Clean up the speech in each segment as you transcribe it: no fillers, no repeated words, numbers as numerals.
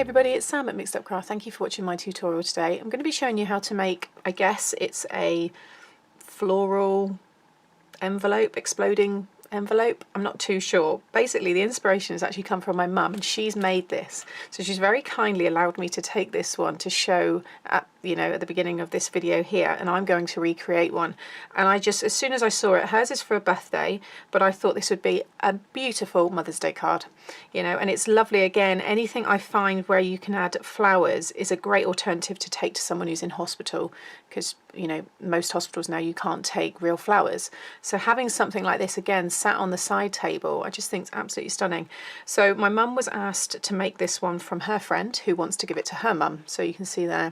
everybody, it's Sam at Mixed Up Craft. Thank you for watching my tutorial today. I'm going to be showing you how to make, I guess it's a floral envelope, exploding envelope. I'm not too sure. Basically the inspiration has actually come from my mum, and she's made this. So she's very kindly allowed me to take this one to show at the beginning of this video here, and I'm going to recreate one. And I just, as soon as I saw it, hers is for a birthday, but I thought this would be a beautiful Mother's Day card, and it's lovely. Again, anything I find where you can add flowers is a great alternative to take to someone who's in hospital, because most hospitals now you can't take real flowers. So having something like this, again, sat on the side table, I just think it's absolutely stunning. So my mum was asked to make this one from her friend who wants to give it to her mum. So you can see there,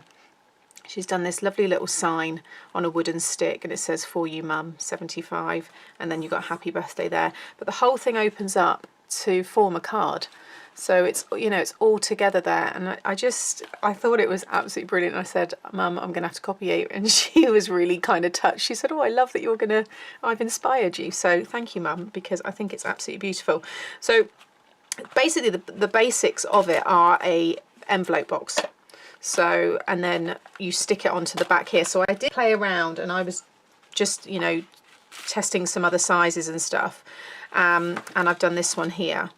she's done this lovely little sign on a wooden stick, and it says, "For you, Mum, 75, and then you've got happy birthday there. But the whole thing opens up to form a card. So it's, it's all together there. And I thought it was absolutely brilliant. I said, "Mum, I'm going to have to copy you." And she was really kind of touched. She said, "Oh, I love that I've inspired you." So thank you, Mum, because I think it's absolutely beautiful. So basically the basics of it are a envelope box. So, and then you stick it onto the back here. So I did play around, and I was just, testing some other sizes and stuff. And I've done this one here.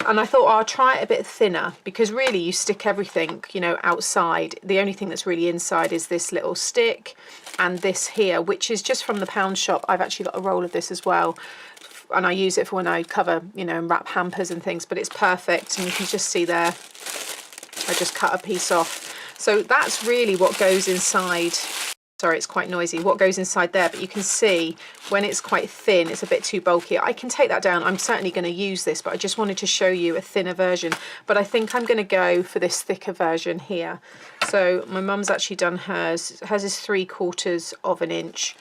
And I thought, I'll try it a bit thinner, because really you stick everything, outside. The only thing that's really inside is this little stick and this here, which is just from the pound shop. I've actually got a roll of this as well, and I use it for when I cover, and wrap hampers and things, but it's perfect. And you can just see there, I just cut a piece off. So that's really what goes inside. Sorry, it's quite noisy. What goes inside there, but you can see when it's quite thin, it's a bit too bulky. I can take that down. I'm certainly going to use this, but I just wanted to show you a thinner version. But I think I'm going to go for this thicker version here. So my mum's actually done hers. Hers is 3/4 of an inch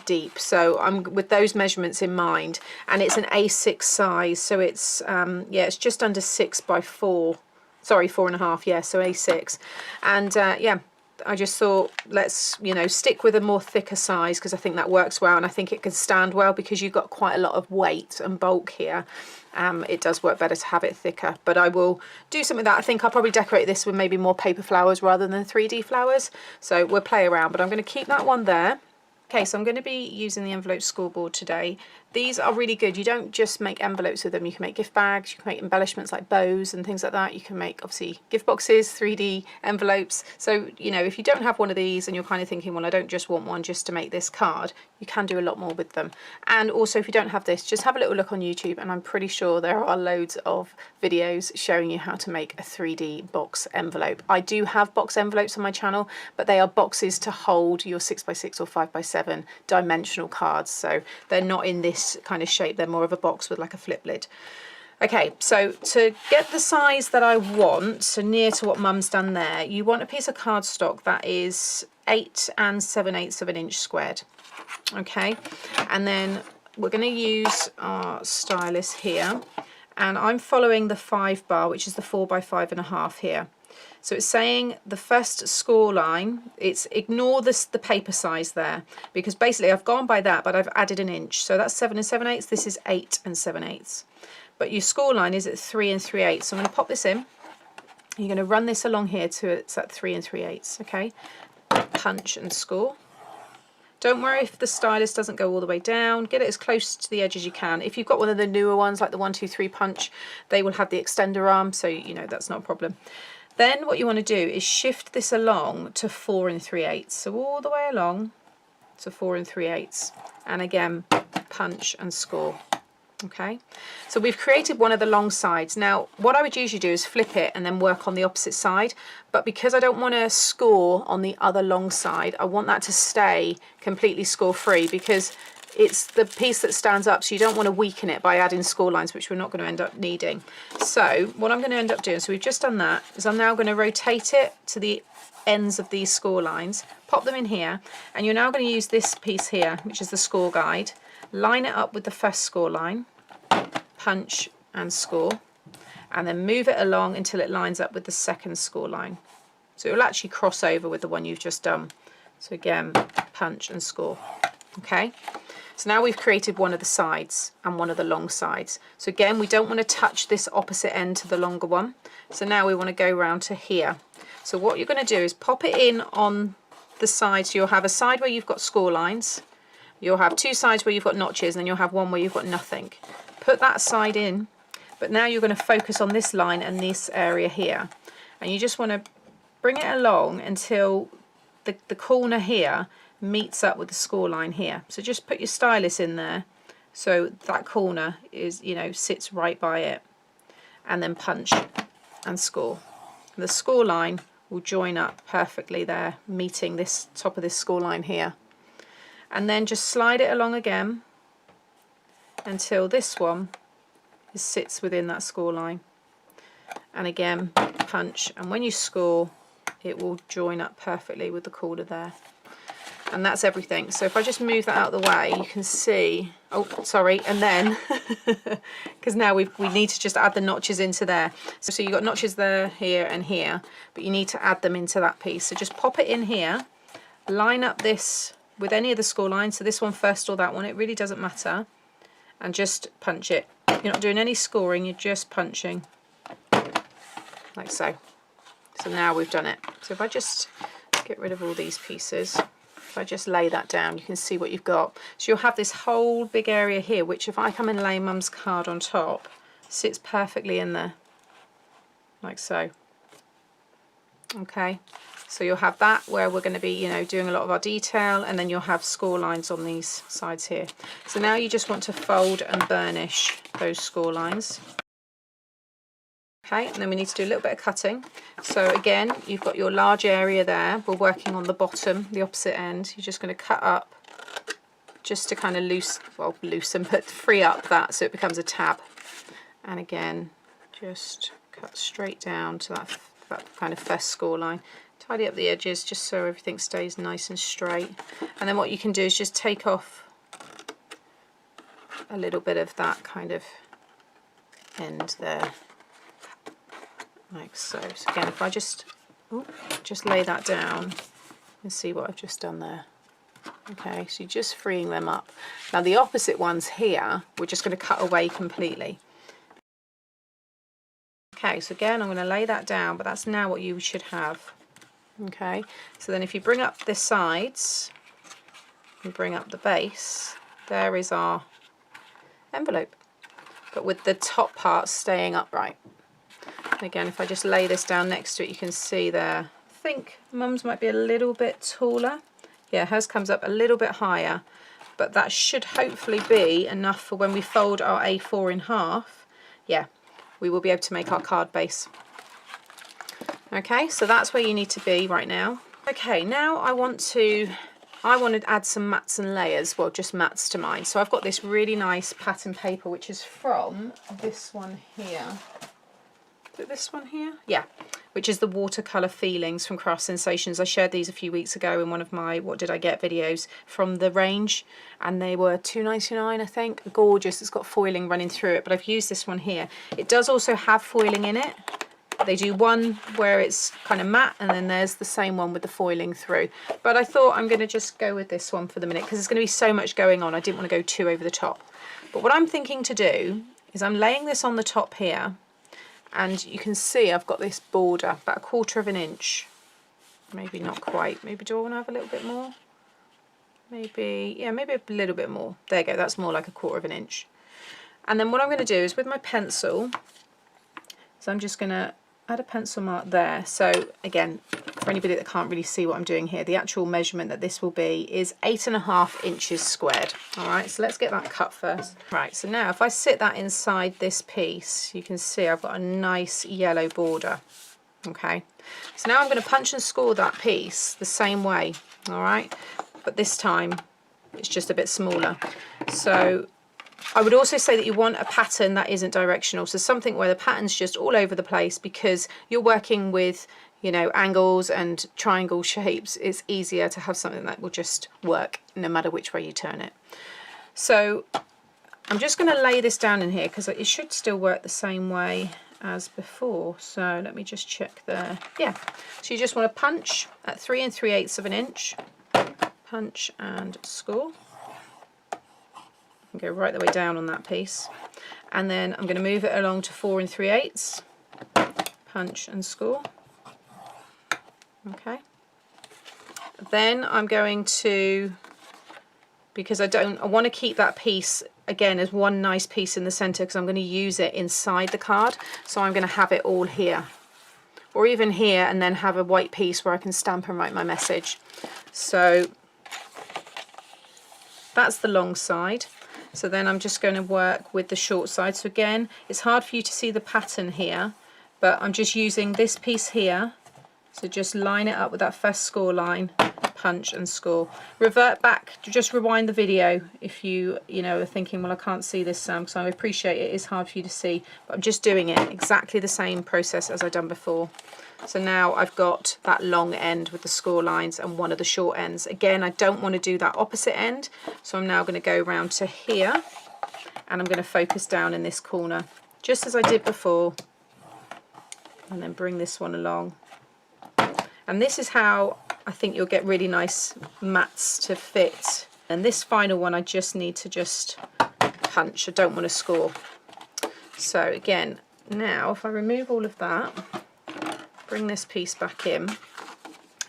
deep. So I'm with those measurements in mind, and it's an A6 size. So it's it's just under 6 by 4. Sorry, 4.5, yeah, so A6. And yeah, I just thought, let's, stick with a more thicker size, because I think that works well, and I think it can stand well because you've got quite a lot of weight and bulk here. It does work better to have it thicker, but I will do something that I think I'll probably decorate this with maybe more paper flowers rather than 3D flowers. So we'll play around, but I'm going to keep that one there. Okay, so I'm going to be using the envelope scoreboard today. These are really good. You don't just make envelopes with them. You can make gift bags, you can make embellishments like bows and things like that. You can make, obviously, gift boxes, 3D envelopes. So, if you don't have one of these and you're kind of thinking, well, I don't just want one just to make this card, you can do a lot more with them. And also, if you don't have this, just have a little look on YouTube, and I'm pretty sure there are loads of videos showing you how to make a 3D box envelope. I do have box envelopes on my channel, but they are boxes to hold your 6x6 or 5x7 dimensional cards. So they're not in this kind of shape, they're more of a box with like a flip lid. Okay, so to get the size that I want, so near to what Mum's done there, you want a piece of cardstock that is 8 7/8 of an inch squared. Okay, and then we're going to use our stylus here, and I'm following the 5 bar, which is the 4 by 5.5 here. So it's saying the first score line, ignore the paper size there, because basically I've gone by that, but I've added an inch. So that's 7 7/8, this is 8 7/8. But your score line is at 3 3/8. So I'm going to pop this in. You're going to run this along here to it's at 3 3/8, okay? Punch and score. Don't worry if the stylus doesn't go all the way down. Get it as close to the edge as you can. If you've got one of the newer ones, like the 1, 2, 3 punch, they will have the extender arm, so that's not a problem. Then what you want to do is shift this along to 4 3/8. So all the way along to 4 3/8. And again, punch and score. Okay, so we've created one of the long sides. Now, what I would usually do is flip it and then work on the opposite side. But because I don't want to score on the other long side, I want that to stay completely score free, because it's the piece that stands up, so you don't want to weaken it by adding score lines, which we're not going to end up needing. So what I'm going to end up doing, so we've just done that, is I'm now going to rotate it to the ends of these score lines, pop them in here, and you're now going to use this piece here, which is the score guide, line it up with the first score line, punch and score, and then move it along until it lines up with the second score line. So it will actually cross over with the one you've just done. So again, punch and score. Okay, so now we've created one of the sides and one of the long sides. So again, we don't want to touch this opposite end to the longer one. So now we want to go round to here. So what you're going to do is pop it in on the side. So you'll have a side where you've got score lines, you'll have two sides where you've got notches, and then you'll have one where you've got nothing. Put that side in, but now you're going to focus on this line and this area here. And you just want to bring it along until the corner here meets up with the score line here. So just put your stylus in there so that corner is, you know, sits right by it, and then punch and score. The score line will join up perfectly there, meeting this top of this score line here. And then just slide it along again until this one sits within that score line. And again, punch, and when you score, it will join up perfectly with the corner there. And that's everything. So if I just move that out of the way, you can see, oh, sorry, and then, because now we need to just add the notches into there. So you've got notches there, here, and here, but you need to add them into that piece. So just pop it in here, line up this with any of the score lines, so this one first or that one, it really doesn't matter, and just punch it. You're not doing any scoring, you're just punching, like so. So now we've done it. So if I just get rid of all these pieces, if I just lay that down, you can see what you've got. So you'll have this whole big area here, which if I come and lay Mum's card on top, sits perfectly in there, like so. Okay, so you'll have that where we're going to be, you know, doing a lot of our detail, and then you'll have score lines on these sides here. So now you just want to fold and burnish those score lines. Okay, and then we need to do a little bit of cutting. So again, you've got your large area there. We're working on the bottom, the opposite end. You're just going to cut up just to kind of loosen, but free up that so it becomes a tab. And again, just cut straight down to that kind of first score line. Tidy up the edges just so everything stays nice and straight. And then what you can do is just take off a little bit of that kind of end there, like so. So again, if I just lay that down and see what I've just done there. Okay, so you're just freeing them up. Now the opposite ones here, we're just going to cut away completely. Okay, so again, I'm going to lay that down, but that's now what you should have. Okay, so then if you bring up the sides and bring up the base, there is our envelope, but with the top part staying upright. And again, if I just lay this down next to it, you can see there, I think Mum's might be a little bit taller. Yeah, hers comes up a little bit higher, but that should hopefully be enough for when we fold our A4 in half. Yeah, we will be able to make our card base. Okay, so that's where you need to be right now. Okay, now I want to add some mats and layers, well, just mats to mine. So I've got this really nice pattern paper, which is from this one here. Is it this one here? Yeah, which is the watercolour feelings from Craft Sensations. I shared these a few weeks ago in one of my What Did I Get videos from the range, and they were $2.99, I think. Gorgeous, it's got foiling running through it, but I've used this one here. It does also have foiling in it. They do one where it's kind of matte, and then there's the same one with the foiling through. But I thought I'm going to just go with this one for the minute because there's going to be so much going on. I didn't want to go too over the top. But what I'm thinking to do is I'm laying this on the top here, and you can see I've got this border about 1/4 of an inch. Maybe not quite. Maybe do I want to have a little bit more? Maybe, yeah, maybe a little bit more. There you go, that's more like 1/4 of an inch. And then what I'm going to do is with my pencil, so I'm just going to add a pencil mark there. So again, for anybody that can't really see what I'm doing here, the actual measurement that this will be is 8.5 inches squared. All right, so let's get that cut first. Right, so now if I sit that inside this piece, you can see I've got a nice yellow border. Okay, so now I'm going to punch and score that piece the same way. All right, but this time it's just a bit smaller. So I would also say that you want a pattern that isn't directional, so something where the pattern's just all over the place, because you're working with, you know, angles and triangle shapes. It's easier to have something that will just work no matter which way you turn it. So I'm just going to lay this down in here because it should still work the same way as before. So let me just check there. Yeah, so you just want to punch at 3 3/8 of an inch, punch and score. and go right the way down on that piece. And then I'm going to move it along to 4 3/8, punch and score. Okay. Then I'm going to, because I want to keep that piece again as one nice piece in the center, because I'm going to use it inside the card, so I'm going to have it all here, or even here, and then have a white piece where I can stamp and write my message. So that's the long side. So then I'm just going to work with the short side. So again, it's hard for you to see the pattern here, but I'm just using this piece here. So just line it up with that first score line, punch and score. Revert back, just rewind the video if you are thinking, well, I can't see this, Sam, because I appreciate it is hard for you to see, but I'm just doing it exactly the same process as I've done before. So now I've got that long end with the score lines and one of the short ends. Again, I don't want to do that opposite end, so I'm now going to go around to here, and I'm going to focus down in this corner, just as I did before, and then bring this one along. And this is how I think you'll get really nice mats to fit. And this final one I just need to just punch, I don't want to score. So again, now if I remove all of that, bring this piece back in, I'm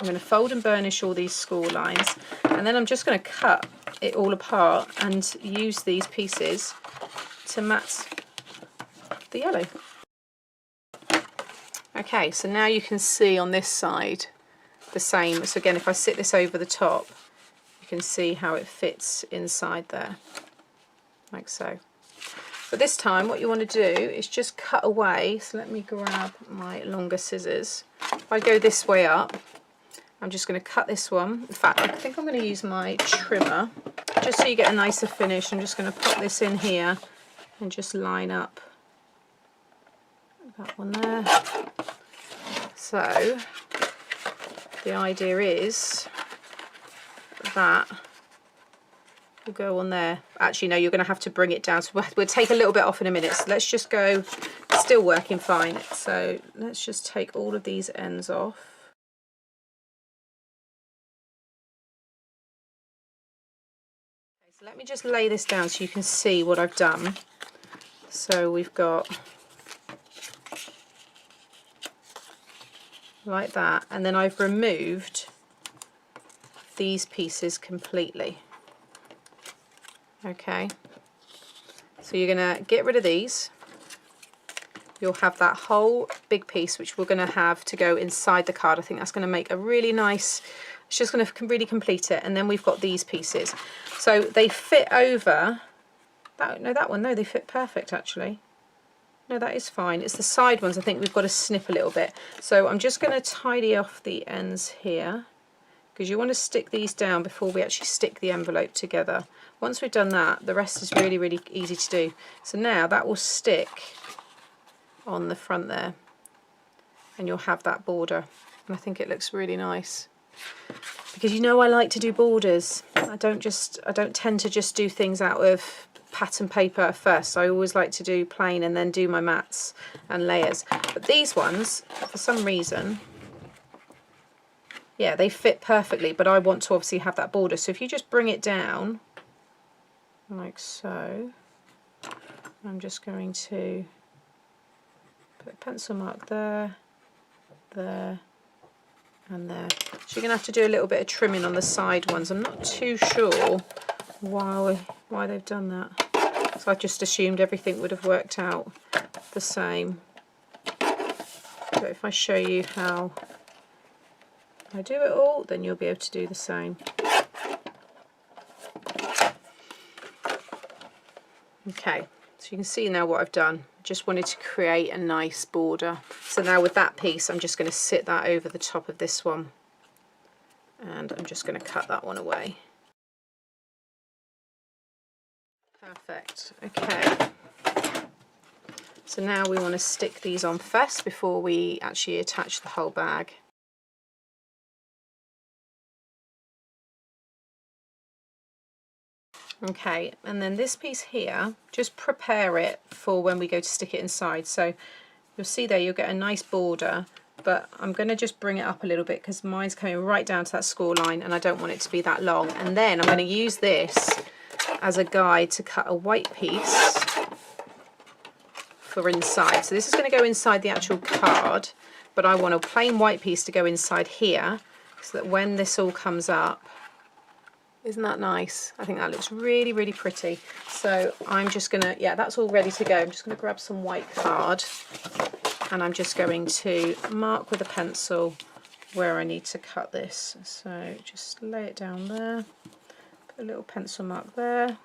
going to fold and burnish all these score lines, and then I'm just going to cut it all apart and use these pieces to mat the yellow. Okay, so now you can see on this side the same. So again, if I sit this over the top, you can see how it fits inside there, like so. But this time what you want to do is just cut away. So let me grab my longer scissors. If I go this way up, I'm just going to cut this one. In fact, I think I'm going to use my trimmer, just so you get a nicer finish. I'm just going to pop this in here and just line up that one there. So the idea is that will go on there. Actually, no, you're going to have to bring it down. So we'll take a little bit off in a minute. So let's just go, still working fine. So let's just take all of these ends off. Okay, so let me just lay this down so you can see what I've done. So we've got like that, and then I've removed these pieces completely. Okay, so you're going to get rid of these. You'll have that whole big piece which we're going to have to go inside the card. I think that's going to make a really nice, it's just going to really complete it. And then we've got these pieces, so they fit over that. No, that one, no, they fit perfect actually. No, that is fine. It's the side ones I think we've got to snip a little bit. So I'm just going to tidy off the ends here, because you want to stick these down before we actually stick the envelope together. Once we've done that, the rest is really, really easy to do. So now that will stick on the front there, and you'll have that border. And I think it looks really nice, because I like to do borders. I don't tend to just do things out of pattern paper first. I always like to do plain and then do my mats and layers. But these ones, for some reason, yeah, they fit perfectly, but I want to obviously have that border. So if you just bring it down like so, I'm just going to put a pencil mark there, there and there. So you're going to have to do a little bit of trimming on the side ones. I'm not too sure why they've done that. So I just assumed everything would have worked out the same. But if I show you how I do it all, then you'll be able to do the same. Okay, so you can see now what I've done. Just wanted to create a nice border. So now with that piece, I'm just going to sit that over the top of this one, and I'm just going to cut that one away. Perfect. Okay, so now we want to stick these on first before we actually attach the whole bag. Okay, and then this piece here, just prepare it for when we go to stick it inside. So you'll see there, you'll get a nice border, but I'm going to just bring it up a little bit because mine's coming right down to that score line and I don't want it to be that long. And then I'm going to use this as a guide to cut a white piece for inside. So this is going to go inside the actual card, but I want a plain white piece to go inside here so that when this all comes up, isn't that nice? I think that looks really, really pretty. So I'm just gonna, yeah, that's all ready to go. I'm just gonna grab some white card and I'm just going to mark with a pencil where I need to cut this. So just lay it down there, put a little pencil mark there,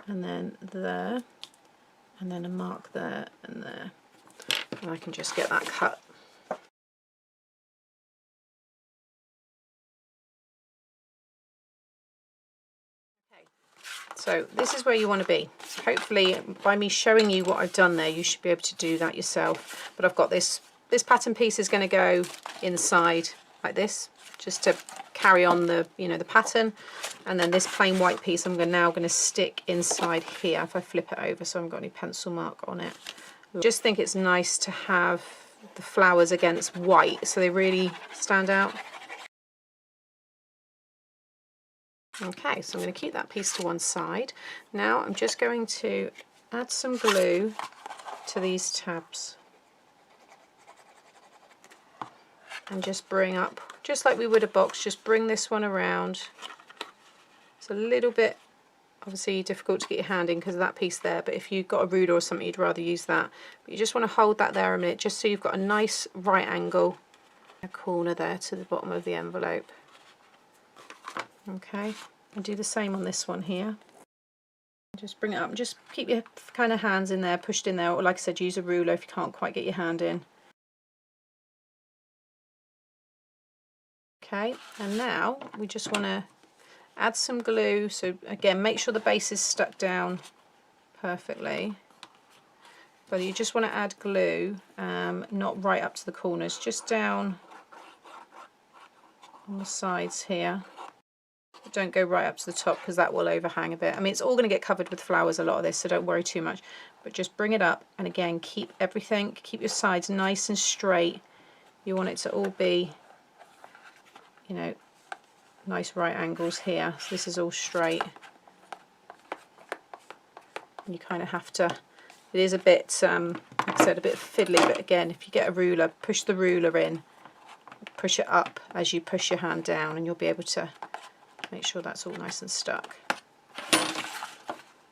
and then there, and then a mark there and there. And I can just get that cut. So this is where you want to be. So hopefully by me showing you what I've done there, you should be able to do that yourself. But I've got this pattern piece is going to go inside like this, just to carry on the, you know, the pattern. And then this plain white piece I'm now going to stick inside here if I flip it over so I haven't got any pencil mark on it. I just think it's nice to have the flowers against white so they really stand out. Okay, so I'm going to keep that piece to one side. Now I'm just going to add some glue to these tabs and just bring up, just like we would a box, just bring this one around. It's a little bit obviously difficult to get your hand in because of that piece there, but if you've got a ruler or something you'd rather use that. But you just want to hold that there a minute just so you've got a nice right angle, a corner there to the bottom of the envelope. Okay, and do the same on this one here. Just bring it up and just keep your kind of hands in there, pushed in there, or like I said, use a ruler if you can't quite get your hand in. Okay, and now we just want to add some glue. So again, make sure the base is stuck down perfectly. But you just want to add glue, not right up to the corners, just down on the sides here. Don't go right up to the top because that will overhang a bit. I mean, it's all going to get covered with flowers, a lot of this, so don't worry too much. But just bring it up, and again, keep everything, keep your sides nice and straight. You want it to all be, you know, nice right angles here. So this is all straight. And you kind of have to, it is a bit, like I said, a bit fiddly, but again, if you get a ruler, push the ruler in, push it up as you push your hand down, and you'll be able to make sure that's all nice and stuck.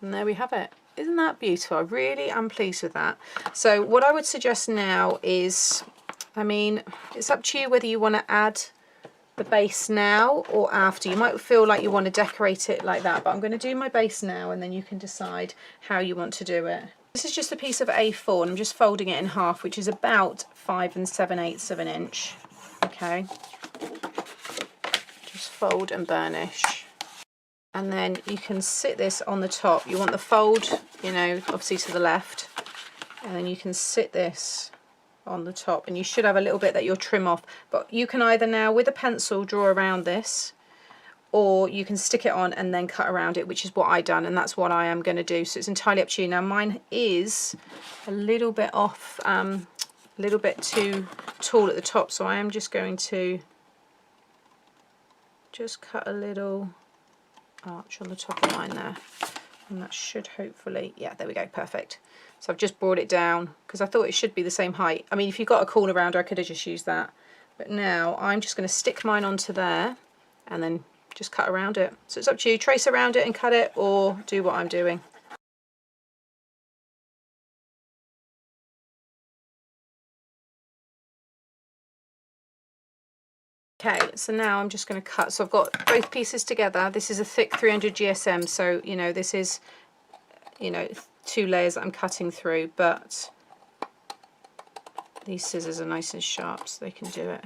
And there we have it. Isn't that beautiful? I really am pleased with that. So what I would suggest now is, I mean, it's up to you whether you want to add the base now or after. You might feel like you want to decorate it like that, but I'm going to do my base now and then you can decide how you want to do it. This is just a piece of A4 and I'm just folding it in half, which is about 5 7/8 of an inch. Okay. Fold and burnish, and then you can sit this on the top. You want the fold, you know, obviously to the left, and then you can sit this on the top, and you should have a little bit that you'll trim off, but you can either now with a pencil draw around this, or you can stick it on and then cut around it, which is what I done, and that's what I am going to do. So it's entirely up to you. Now mine is a little bit off, a little bit too tall at the top, so I am just going to just cut a little arch on the top of mine there, and that should hopefully, yeah, there we go, perfect. So I've just brought it down because I thought it should be the same height. I mean, if you've got a corner rounder I could have just used that, but now I'm just going to stick mine onto there and then just cut around it. So it's up to you, trace around it and cut it, or do what I'm doing. Okay, so now I'm just going to cut. So I've got both pieces together. This is a thick 300 GSM, so you know this is, you know, 2 layers that I'm cutting through, but these scissors are nice and sharp so they can do it.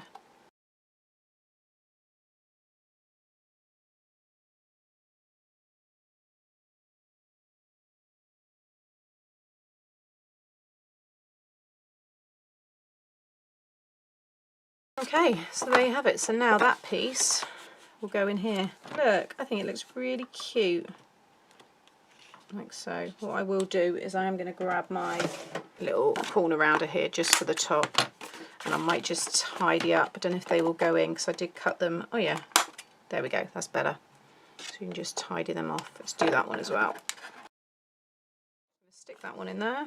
Okay, so there you have it. So now that piece will go in here. Look, I think it looks really cute. Like so. What I will do is I am going to grab my little corner rounder here just for the top, and I might just tidy up. I don't know if they will go in because I did cut them. Oh yeah, there we go, that's better. So you can just tidy them off. Let's do that one as well. Stick that one in there.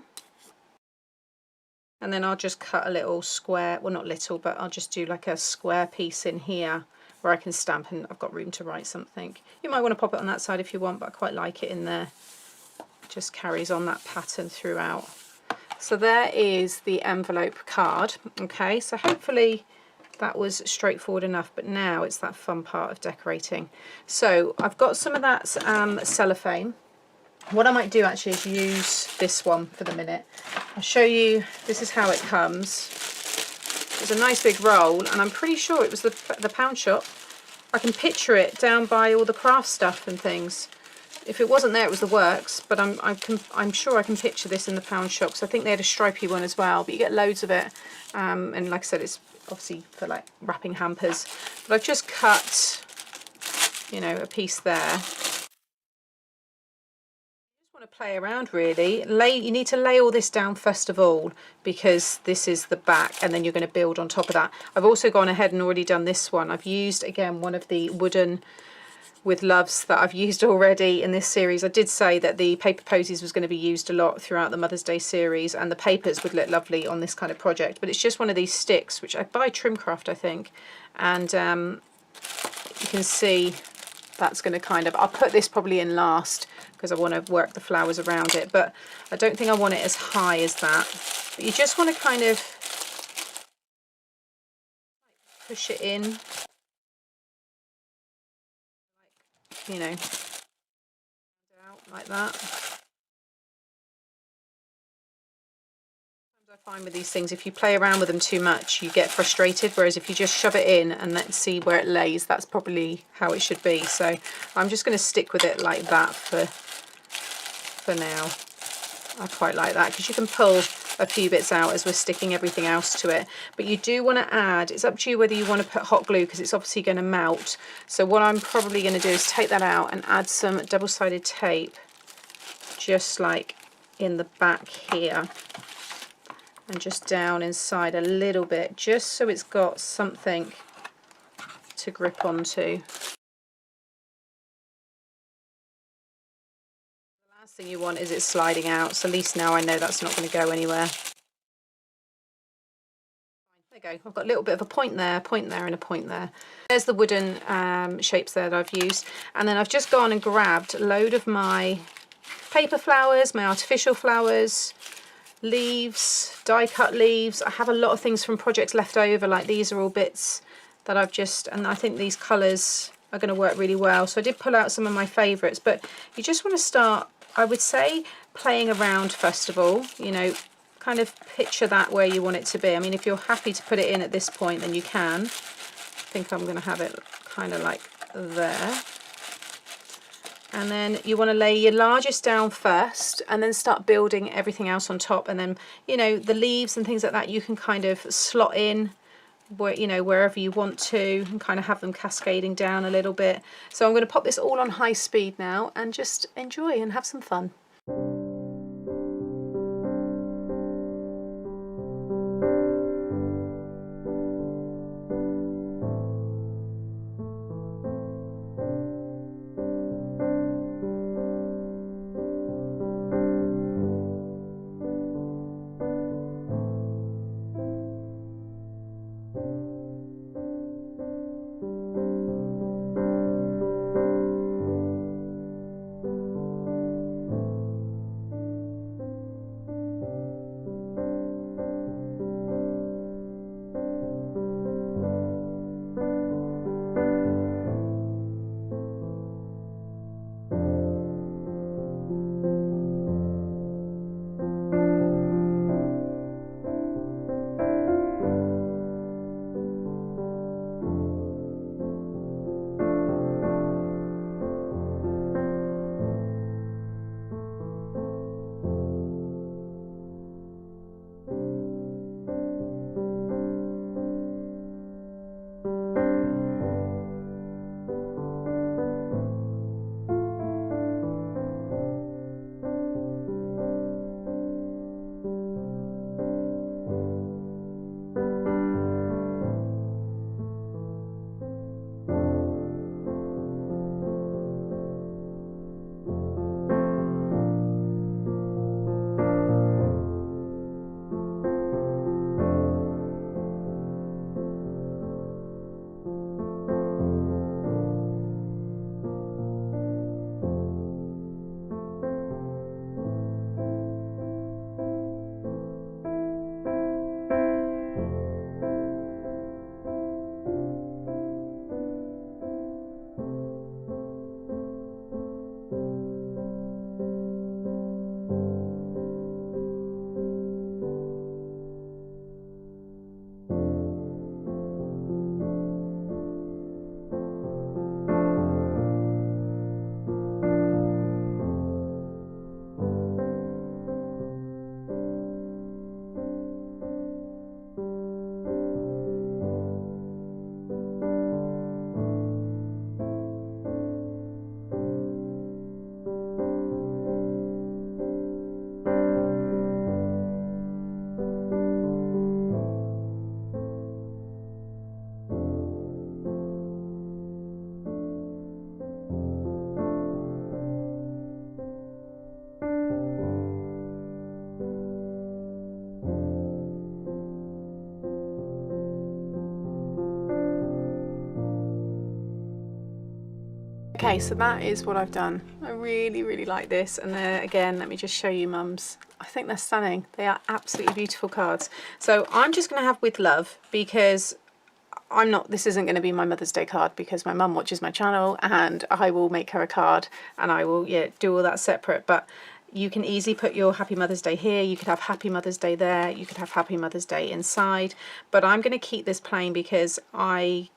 And then I'll just cut a little square, well not little, but I'll just do like a square piece in here where I can stamp, and I've got room to write something. You might want to pop it on that side if you want, but I quite like it in there. It just carries on that pattern throughout. So there is the envelope card. Okay, so hopefully that was straightforward enough, but now it's that fun part of decorating. So I've got some of that cellophane. What I might do actually is use this one for the minute. I'll show you, this is how it comes. It's a nice big roll, and I'm pretty sure it was the pound shop. I can picture it down by all the craft stuff and things. If it wasn't there, it was the works, but I'm sure I can picture this in the pound shop, because I think they had a stripy one as well, but you get loads of it. And like I said, it's obviously for like wrapping hampers. But I've just cut, you know, a piece there. Want to play around really. You need to lay all this down first of all, because this is the back, and then you're going to build on top of that. I've also gone ahead and already done this one. I've used again one of the wooden with loves that I've used already in this series. I did say that the paper posies was going to be used a lot throughout the Mother's Day series, and the papers would look lovely on this kind of project, but it's just one of these sticks which I buy Trimcraft I think, and you can see that's going to kind of, I'll put this probably in last because I want to work the flowers around it, but I don't think I want it as high as that. But you just want to kind of push it in, you know, out like that. I find with these things, if you play around with them too much, you get frustrated, whereas if you just shove it in and let's see where it lays, that's probably how it should be. So I'm just going to stick with it like that for now. I quite like that because you can pull a few bits out as we're sticking everything else to it, but you do want to add, it's up to you whether you want to put hot glue because it's obviously going to melt. So what I'm probably going to do is take that out and add some double-sided tape just like in the back here, and just down inside a little bit, just so it's got something to grip onto. The last thing you want is it sliding out, so at least now I know that's not going to go anywhere. There you go, I've got a little bit of a point there, and a point there. There's the wooden shapes there that I've used, and then I've just gone and grabbed a load of my paper flowers, my artificial flowers, leaves, die cut leaves. I have a lot of things from projects left over, like these are all bits that I've just, and I think these colours are going to work really well. So I did pull out some of my favourites, but you just want to start, I would say, playing around first of all, you know, kind of picture that where you want it to be. I mean, if you're happy to put it in at this point, then you can. I think I'm going to have it kind of like there. And then you want to lay your largest down first and then start building everything else on top. And then, you know, the leaves and things like that you can kind of slot in where, you know, wherever you want to, and kind of have them cascading down a little bit. So I'm going to pop this all on high speed now and just enjoy and have some fun. Okay, so that is what I've done. I really like this, and there again, let me just show you Mum's. I think they're stunning. They are absolutely beautiful cards. So I'm just going to have with love, because this isn't going to be my Mother's Day card, because my mum watches my channel and I will make her a card and I will do all that separate. But you can easily put your Happy Mother's Day here. You could have Happy Mother's Day there. You could have Happy Mother's Day inside. But I'm going to keep this plain because I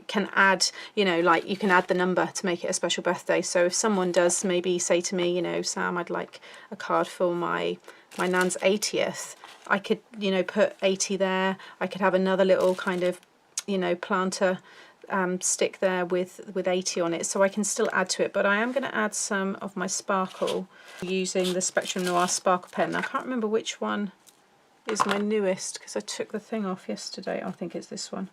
can add, like you can add the number to make it a special birthday. So if someone does maybe say to me, Sam, I'd like a card for my nan's 80th, I could, put 80 there. I could have another little kind of, planter stick there with 80 on it, so I can still add to it. But I am going to add some of my sparkle using the Spectrum Noir sparkle pen. I can't remember which one is my newest because I took the thing off yesterday. I think it's this one.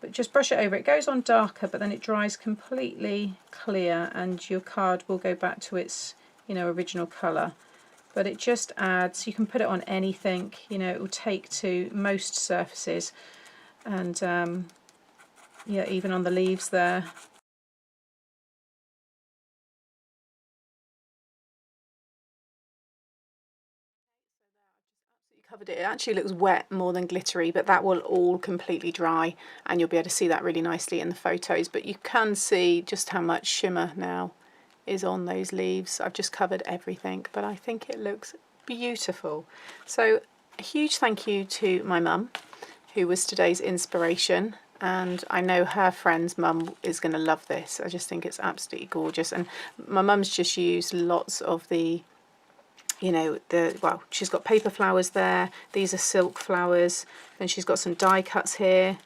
But just brush it over. It goes on darker, but then it dries completely clear and your card will go back to its original colour. But it just adds, you can put it on anything, it will take to most surfaces. And yeah, even on the leaves there. Covered it. It actually looks wet more than glittery, but that will all completely dry and you'll be able to see that really nicely in the photos. But you can see just how much shimmer now is on those leaves. I've just covered everything, but I think it looks beautiful. So a huge thank you to my mum, who was today's inspiration, and I know her friend's mum is going to love this. I just think it's absolutely gorgeous. And my mum's just used lots of the she's got paper flowers there. These are silk flowers. Then she's got some die cuts here.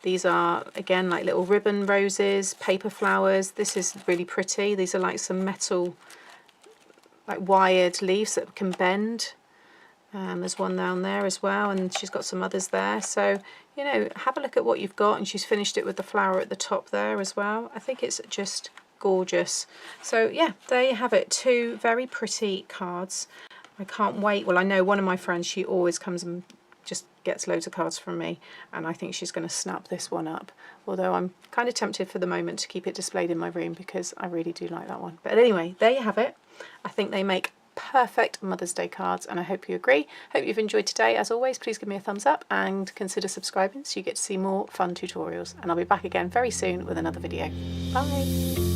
These are, again, like little ribbon roses, paper flowers. This is really pretty. These are like some metal, like wired leaves that can bend. There's one down there as well, and she's got some others there. So, have a look at what you've got, and she's finished it with the flower at the top there as well. I think it's just gorgeous. So yeah, there you have it, 2 very pretty cards. I can't wait. Well, I know one of my friends, she always comes and just gets loads of cards from me, and I think she's going to snap this one up, although I'm kind of tempted for the moment to keep it displayed in my room because I really do like that one. But anyway, there you have it. I think they make perfect Mother's Day cards, and I hope you agree. Hope you've enjoyed today. As always, please give me a thumbs up and consider subscribing so you get to see more fun tutorials, and I'll be back again very soon with another video. Bye.